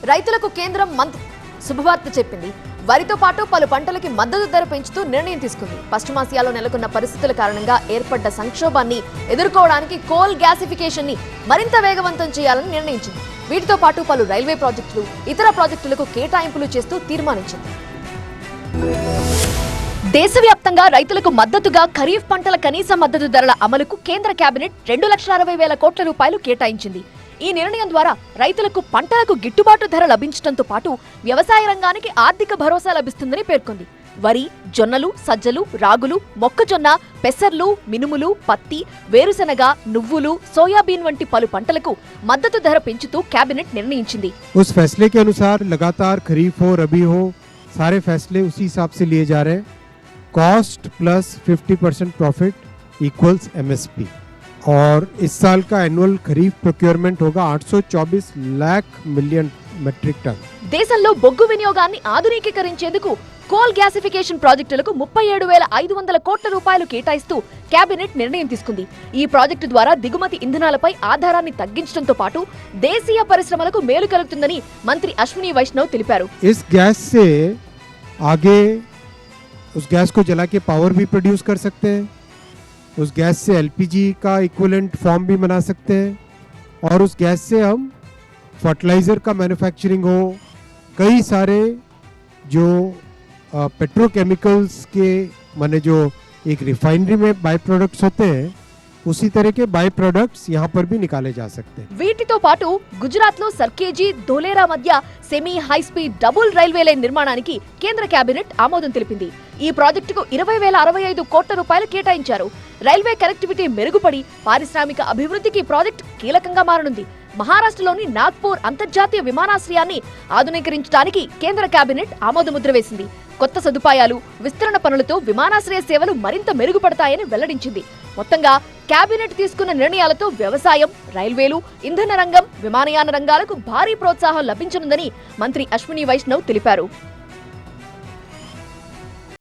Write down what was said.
రైతులకు కేంద్రం శుభవార్త చెప్పింది. వరితో పాటు పలు పంటలకి మద్దతు ధర పెంచుతూ నిర్ణయం తీసుకుంది. పశ్చిమాసియాలో నెలకొన్న పరిస్థితుల కారణంగా ఏర్పడ్డ సంక్షోభాన్ని ఎదుర్కోవడానికి కోల్ గ్యాసిఫికేషన్ ని మరింత వేగవంతం చేయాలని నిర్ణయించింది. వీటితో పాటు పలు రైల్వే ప్రాజెక్టులు, ఇతర ప్రాజెక్టులకు కేటాయింపులు చేస్తూ తీర్మానించింది. దేశవ్యాప్తంగా రైతులకు మద్దతుగా ఖరీఫ్ పంటల కనీస మద్దతు ధరల అమలుకు కేంద్ర కేబినెట్ 2,60,000 కోట్ల రూపాయలు కేటాయించింది. ఈ నిర్ణయం ద్వారా రైతులకు పంటలకు గిట్టుబాటు ధర లభించడంతో పాటు వ్యవసాయ రంగానికి ఆర్థిక భరోసా లభిస్తుందని పేర్కొంది. వరి, జొన్నలు, సజ్జలు, రాగులు, మొక్కజొన్న, పెసర్లు, మినుములు, పత్తి, వేరుశెనగ, నువ్వులు, సోయాబీన్ వంటి పలు పంటలకు మద్దతు ధర పెంచుతూ కేబినెట్ నిర్ణయించింది. उस फैसले के अनुसार लगातार खरीफ हो रबी हो सारे फैसले उसी हिसाब से लिए जा रहे हैं. Cost plus 50% profit equals MSP और इस साल का एनुअल खरीफ प्रोक्योरमेंट होगा 824 लाख मिलियन మెట్రిక్ టన్. దేశంలో బొగ్గు వినియోగాన్ని ఆధునికీకరించేందుకు కోల్ గ్యాసిఫికేషన్ ప్రాజెక్టులకు 37,500 కోట్ల రూపాయలు కేటాయిస్తూ కేబినెట్ నిర్ణయం తీసుకుంది. ఈ ప్రాజెక్టు ద్వారా దిగుమతి ఇంధనాలపై ఆధారాన్ని తగ్గించడంతో పాటు దేశీయ పరిశ్రమలకు మేలు కలుగుతుందని మంత్రి అశ్విని వైష్ణవ్ తెలిపారు. इस गैस से आगे उस गैस को जला के पावर भी प्रोड्यूस कर सकते हैं. उस गैस से एलपीजी का इक्विवेलेंट फॉर्म भी बना सकते हैं और उस गैस से हम फर्टिलाइज़र का मैन्युफैक्चरिंग हो, कई सारे जो पेट्रोकेमिकल्स के माने जो एक रिफाइनरी में बाय प्रोडक्ट्स होते हैं उसी तरह के बाय प्रोडक्ट्स यहाँ पर भी निकाले जा सकते हैं. వీటితో పాటు గుజరాత్ లో సర్కేజీ ధోలేరా మధ్య semi high speed double railway line నిర్మాణానికి కేంద్ర కేబినెట్ ఆమోదం తెలిపింది. ఈ ప్రాజెక్టుకు 20,065 కోట్ల రూపాయలు కేటాయించారు. రైల్వే కనెక్టివిటీ మెరుగుపడి పారిశ్రామిక అభివృద్ధికి ప్రాజెక్టు కీలకంగా మారనుంది. మహారాష్ట్రలోని నాగ్పూర్ అంతర్జాతీయ విమానాశ్రయాన్ని ఆధునీకరించడానికి కేంద్ర కేబినెట్ ఆమోదముద్ర వేసింది. కొత్త సదుపాయాలు, విస్తరణ పనులతో విమానాశ్రయ సేవలు మరింత మెరుగుపడతాయని వెల్లడించింది. మొత్తంగా కేబినెట్ తీసుకున్న నిర్ణయాలతో వ్యవసాయం, రైల్వేలు, ఇంధన రంగం, విమానయాన రంగాలకు భారీ ప్రోత్సాహం లభించనుందని మంత్రి అశ్విని వైష్ణవ్ తెలిపారు.